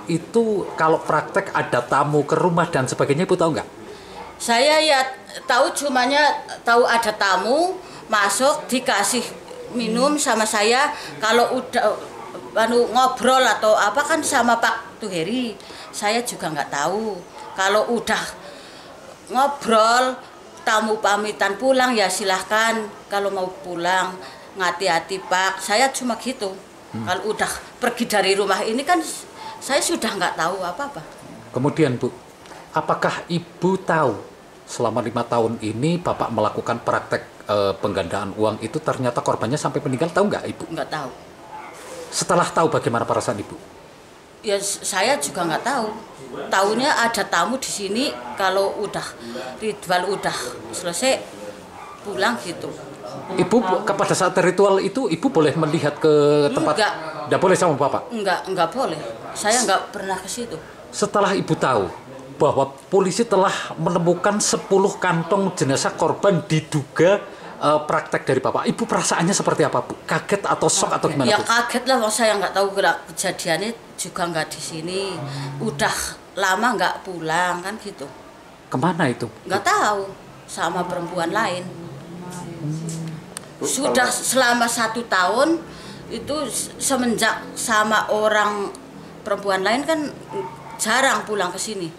itu kalau praktek ada tamu ke rumah dan sebagainya, Ibu tahu nggak? Saya ya tahu, tahu ada tamu masuk dikasih minum sama saya. Kalau udah ngobrol atau apa kan sama Pak Tuheri, saya juga nggak tahu. Kalau udah ngobrol, tamu pamitan pulang ya silahkan. Kalau mau pulang ngati-hati Pak, saya cuma gitu. Kalau udah pergi dari rumah ini kan saya sudah nggak tahu apa-apa. Kemudian Bu, apakah Ibu tahu selama 5 tahun ini Bapak melakukan praktek penggandaan uang itu ternyata korbannya sampai meninggal, tahu nggak Ibu? Nggak tahu. Setelah tahu bagaimana perasaan Ibu? Ya saya juga nggak tahu. Tahunya ada tamu di sini, kalau udah ritual udah selesai pulang gitu. Ibu pada saat ritual itu Ibu boleh melihat ke tempat? Nggak boleh sama Bapak? Enggak boleh. Saya nggak pernah ke situ. Setelah Ibu tahu bahwa polisi telah menemukan 10 kantong jenazah korban diduga praktek dari Bapak, Ibu perasaannya seperti apa, Bu? Kaget atau shock atau gimana, ya, Bu? Kaget lah, saya nggak tahu kejadiannya juga nggak di sini. Udah lama nggak pulang kan gitu. Kemana itu? Nggak tahu, sama perempuan lain. Sudah selama 1 tahun itu semenjak sama orang perempuan lain kan jarang pulang ke sini.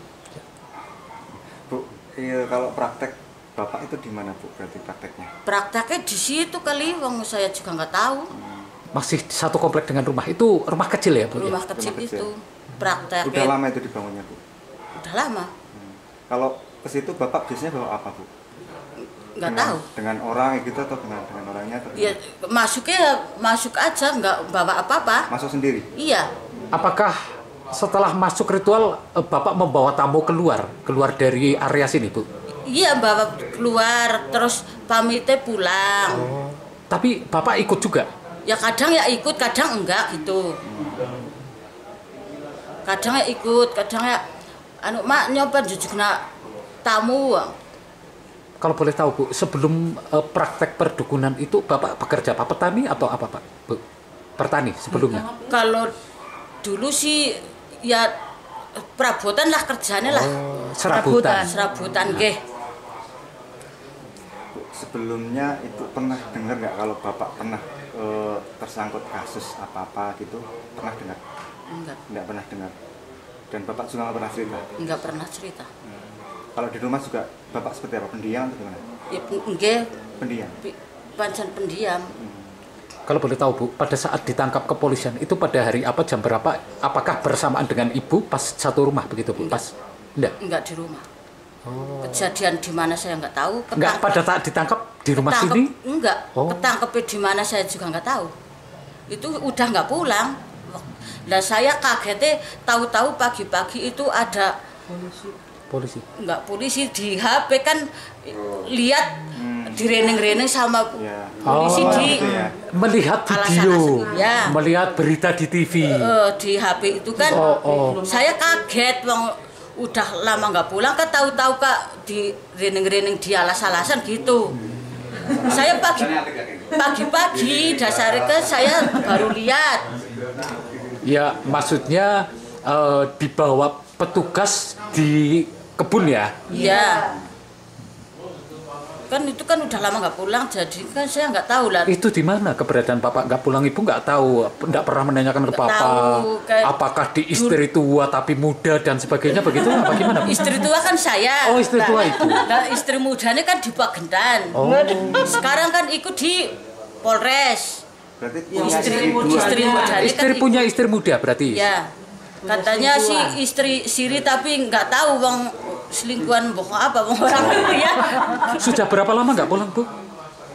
Bu, iya, kalau praktek Bapak itu di mana, Bu? Berarti prakteknya? Prakteknya di situ kali, wong saya juga nggak tahu. Masih satu komplek dengan rumah itu, rumah kecil ya, Bu? Rumah kecil itu praktek. Udah lama itu dibangunnya, Bu? Udah lama. Kalau ke situ Bapak biasanya bawa apa, Bu? Nggak tahu. Dengan orang gitu atau dengan orangnya? Atau ya masuk aja, nggak bawa apa-apa. Masuk sendiri? Iya. Apakah setelah masuk ritual Bapak membawa tamu keluar dari area sini, Bu? Iya, bawa keluar terus pamitnya pulang. Tapi Bapak ikut juga? Ya kadang ya ikut, kadang enggak gitu. Kadang ya ikut, kadang ya mak nyoba jujukna tamu. Kalau boleh tahu, Bu, sebelum praktek perdukunan itu Bapak bekerja apa, petani atau apa, Pak? Bu, petani sebelumnya? Kalau dulu sih ya perabotan lah kerjanya lah. Serabutan nggih. Sebelumnya itu pernah dengar nggak kalau Bapak pernah tersangkut kasus apa-apa gitu? Pernah dengar? Nggak pernah dengar. Dan Bapak juga nggak pernah cerita? Nggak pernah cerita. Kalau di rumah juga Bapak seperti apa? Pendiam atau gimana? Ya nggih. Pendiam? Pancen pendiam. Kalau boleh tahu, Bu, pada saat ditangkap kepolisian itu pada hari apa, jam berapa? Apakah bersamaan dengan Ibu pas satu rumah begitu, Bu? Pas? Enggak di rumah. Kejadian di mana saya nggak tahu. Enggak pada saat ditangkap di rumah sini? Enggak. Ketangkepnya di mana saya juga nggak tahu. Itu udah nggak pulang. Nah saya kagetnya tahu-tahu pagi-pagi itu ada polisi. Enggak, polisi di HP kan lihat direneng-reneng sama polisi melihat video, melihat berita di TV. Di HP itu kan saya kaget, udah lama nggak pulang kan, tahu-tahu Kak di reneng-reneng di alas-alasan gitu. Saya pagi-pagi dasarnya kan saya baru lihat. Ya, maksudnya dibawa petugas di kebun ya? Iya. Kan itu kan udah lama nggak pulang, jadi kan saya nggak tahu lah. Itu di mana keberadaan Bapak nggak pulang? Ibu nggak tahu, nggak pernah menanyakan ke Papa apakah di istri tua tapi muda dan sebagainya, begitu apa gimana? Istri tua kan saya. Oh, istri tua itu. Nah, istri mudanya kan di Pagendan. Sekarang kan ikut di Polres. Berarti istri punya istri muda berarti? Ya. Katanya si istri siri tapi nggak tahu bang selingkuhan apa orang itu ya. Sudah berapa lama nggak pulang, Bu?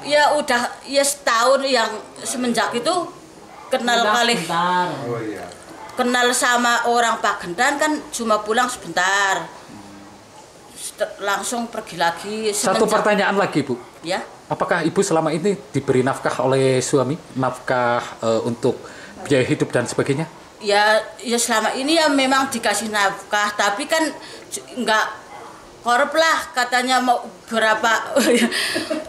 Ya udah setahun, yang semenjak itu kenal kenal sama orang Pagendan kan cuma pulang sebentar, langsung pergi lagi. Satu pertanyaan lagi, Bu. Ya. Apakah Ibu selama ini diberi nafkah oleh suami, nafkah untuk biaya hidup dan sebagainya? Ya selama ini ya memang dikasih nafkah, tapi kan nggak korup lah, katanya mau berapa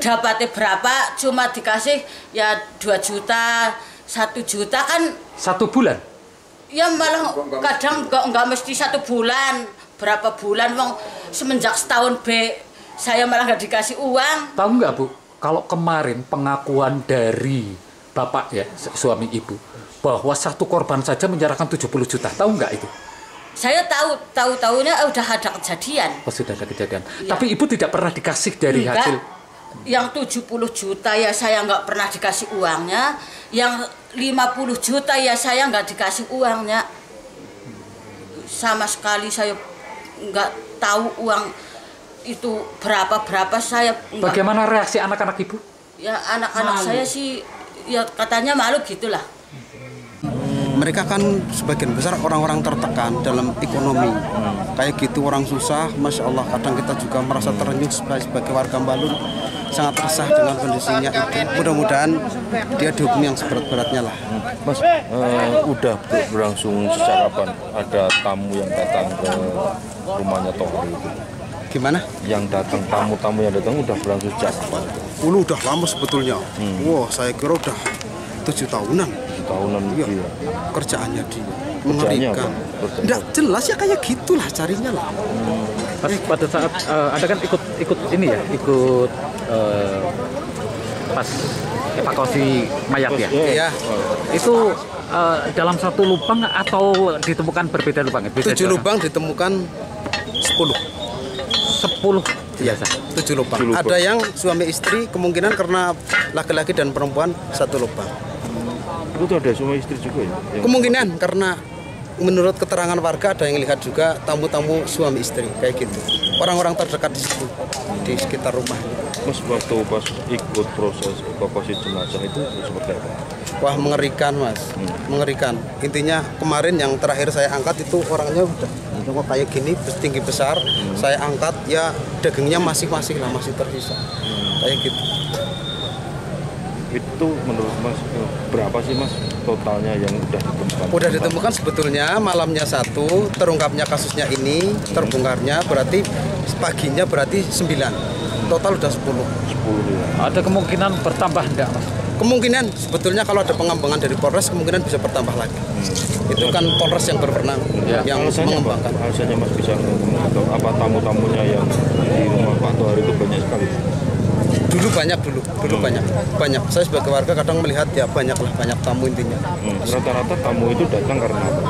dapatnya berapa, cuma dikasih ya 2 juta, 1 juta kan 1 bulan. Ya malah kadang nggak mesti 1 bulan, berapa bulan, wong semenjak setahun saya malah nggak dikasih uang. Tahu nggak Bu, kalau kemarin pengakuan dari bapak ya, suami ibu, bahwa satu korban saja menyerahkan 70 juta, tahu nggak itu? Saya tahu-tahunya udah ada kejadian. Oh, sudah ada kejadian. Ya. Tapi ibu tidak pernah dikasih dari Enggak. hasil. Yang 70 juta ya saya nggak pernah dikasih uangnya. Yang 50 juta ya saya nggak dikasih uangnya. Sama sekali saya nggak tahu uang itu berapa saya. Enggak. Bagaimana reaksi anak-anak ibu? Ya anak-anak saya sih ya katanya malu gitulah. Mereka kan sebagian besar orang-orang tertekan dalam ekonomi. Kayak gitu orang susah, Masya Allah. Kadang kita juga merasa terenyuh sebagai warga Mbalun. Sangat resah dengan kondisinya itu. Mudah-mudahan dia dihukum yang seberat-beratnya lah. Mas, udah berlangsung sejak kapan ada tamu yang datang ke rumahnya Tohari itu? Gimana? Yang datang, tamu-tamu yang datang udah berlangsung sejak kapan? Udah lama sebetulnya. Wah, saya kira udah 7 tahunan. 7 tahunan Iya, lebih ya. kerjaannya dia. Kerjaannya Mengerikan. apa? Nggak jelas ya kayak gitulah carinya lah. Pada saat Anda kan ikut ini ya, ikut pas evakuasi mayat ya. Iya. Itu dalam satu lubang atau ditemukan berbeda lubang? 7 lubang ditemukan 10. 10 biasa. 7 lubang. Ada yang suami istri, kemungkinan karena laki-laki dan perempuan 1 lubang. Itu ada suami istri juga ya? Kemungkinan karena menurut keterangan warga ada yang lihat juga tamu-tamu suami istri kayak gitu. Orang-orang terdekat di situ, di sekitar rumah. Mas, waktu pas ikut proses evakuasi jenazah itu seperti apa? Wah, mengerikan Mas, mengerikan. Intinya kemarin yang terakhir saya angkat itu orangnya udah kayak gini, tinggi besar. Saya angkat ya dagingnya masih tersisa, kayak gitu. Itu menurut Mas berapa sih Mas totalnya yang udah ditemukan? Udah ditemukan sebetulnya malamnya 1, terungkapnya kasusnya ini, terbongkarnya berarti paginya berarti 9. Total udah 10. 10 ya. Ada kemungkinan bertambah enggak, Mas? Kemungkinan sebetulnya kalau ada pengembangan dari Polres kemungkinan bisa bertambah lagi. Itu kan Polres yang berwenang yang mengembangkan. Alasannya Mas bisa ngomong atau apa tamu-tamunya yang di rumah Pak Tohari itu banyak sekali? Dulu banyak. Saya sebagai warga kadang melihat ya banyak tamu intinya. Rata-rata tamu itu datang karena apa?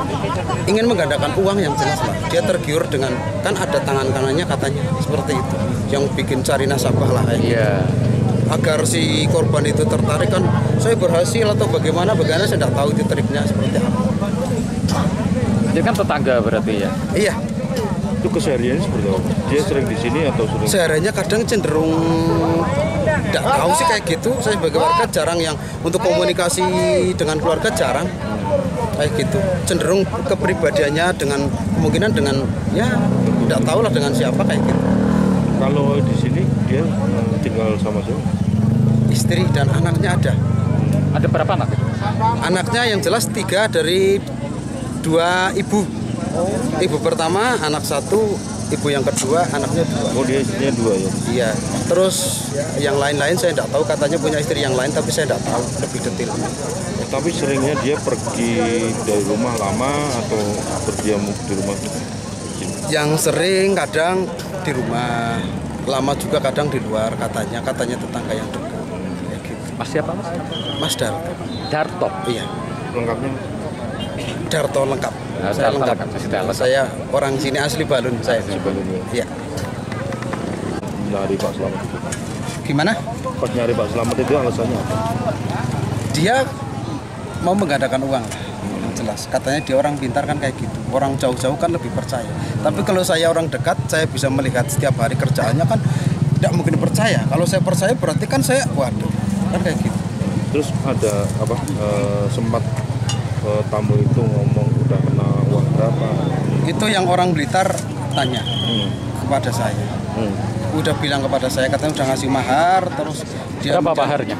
Ingin menggandakan uang yang jelas lah. Dia tergiur dengan kan ada tangan kanannya katanya seperti itu. Yang bikin cari nasabah lah kayak gitu. Agar si korban itu tertarik kan saya berhasil atau bagaimana saya tidak tahu itu triknya seperti apa. Dia kan tetangga berarti ya? Iya. Itu kesehariannya seperti apa? Dia sering di sini atau sering? Sehariannya kadang cenderung tidak tahu sih kayak gitu. Saya sebagai warga jarang yang untuk komunikasi dengan keluarga jarang kayak gitu. Cenderung kepribadiannya dengan kemungkinan dengan ya tidak tahu lah dengan siapa kayak gitu. Kalau di sini dia tinggal sama siapa? Istri dan anaknya ada. Ada berapa anak? Anaknya yang jelas 3 dari 2 ibu. Ibu pertama anak 1, ibu yang kedua anaknya 2. Oh, dia istrinya 2 ya? Iya. Terus yang lain-lain saya tidak tahu, katanya punya istri yang lain tapi saya tidak tahu lebih detail. Tapi seringnya dia pergi dari rumah lama atau berdiam di rumah? Yang sering kadang di rumah, lama juga kadang di luar katanya tetangga yang dekat. Kayak gitu. Mas siapa, Mas? Mas Darto. Darto. Iya. Lengkapnya? Darto lengkap. Saya Darto lengkap. lengkap. Saya orang sini asli Balun saya. Iya. Nyari Pak Slamet itu. Gimana? Pas nyari Pak Slamet itu alasannya apa? Dia mau menggandakan uang lah. Jelas. Katanya dia orang pintar kan kayak gitu. Orang jauh-jauh kan lebih percaya. Tapi kalau saya orang dekat, saya bisa melihat setiap hari kerjaannya kan tidak mungkin percaya. Kalau saya percaya berarti kan saya waduh. Kan kayak gitu. Terus ada apa? Sempat tamu itu ngomong udah kena uang berapa? Itu yang orang Blitar tanya kepada saya. Udah bilang kepada saya katanya udah ngasih mahar terus dia berapa maharnya?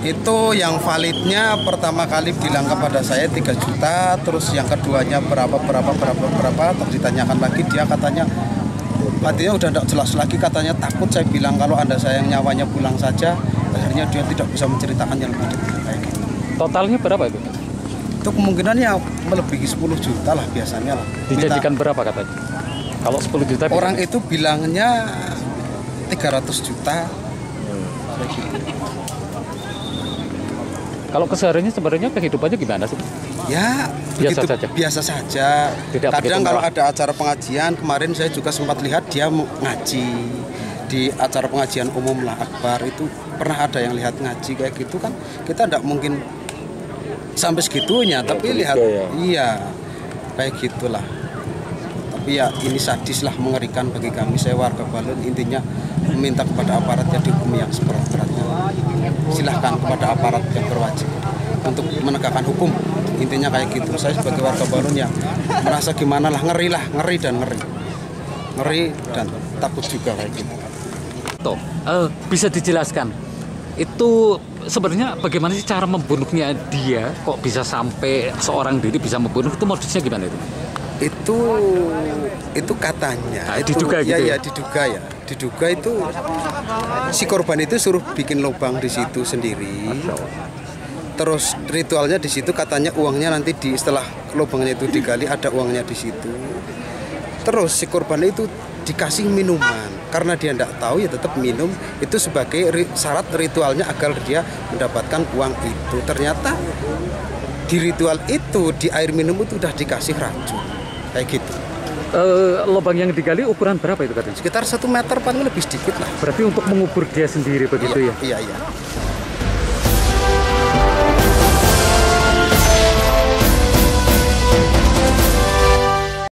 Itu yang validnya pertama kali bilang kepada saya 3 juta, terus yang keduanya berapa, terus ditanyakan lagi dia katanya artinya udah tidak jelas lagi, katanya takut saya bilang kalau Anda sayang nyawanya pulang saja, akhirnya dia tidak bisa menceritakan yang lebih detail kayak gitu. Totalnya berapa itu? itu kemungkinannya melebihi 10 juta lah biasanya lah. Dijadikan berapa katanya? Kalau 10 juta orang itu bilangnya 300 juta. Kalau kesehariannya sebenarnya kehidupannya gimana sih? Ya Biasa begitu, saja? biasa saja. Tidak begitu Kadang kalau mewah? ada acara pengajian, kemarin saya juga sempat lihat dia ngaji di acara pengajian umum lah akbar, itu pernah ada yang lihat ngaji kayak gitu kan. Kita tidak mungkin sampai segitunya, tapi lihat ya. iya kayak gitulah. Tapi ya ini sadis lah, mengerikan bagi kami. Saya warga Balun, intinya meminta kepada aparat ya dihukum yang seberat-beratnya. Silahkan kepada aparat yang berwajib untuk menegakkan hukum. Intinya kayak gitu. Saya sebagai warga Balun ya merasa gimana lah, ngeri dan takut juga kayak gitu. Toh, bisa dijelaskan itu sebenarnya bagaimana sih cara membunuhnya dia? Kok bisa sampai seorang diri bisa membunuh, itu modusnya gimana itu? Itu katanya diduga gitu ya? Diduga itu si korban itu suruh bikin lubang di situ sendiri. Terus ritualnya di situ katanya uangnya nanti setelah lubangnya itu digali ada uangnya di situ. Terus si korban itu dikasih minuman, karena dia tidak tahu ya tetap minum, itu sebagai syarat ritualnya agar dia mendapatkan uang itu. Ternyata di ritual itu di air minum itu udah dikasih racun kayak gitu. Lubang yang digali ukuran berapa itu katanya? Sekitar 1 meter paling lebih sedikit lah. Berarti untuk mengubur dia sendiri begitu ya? Iya.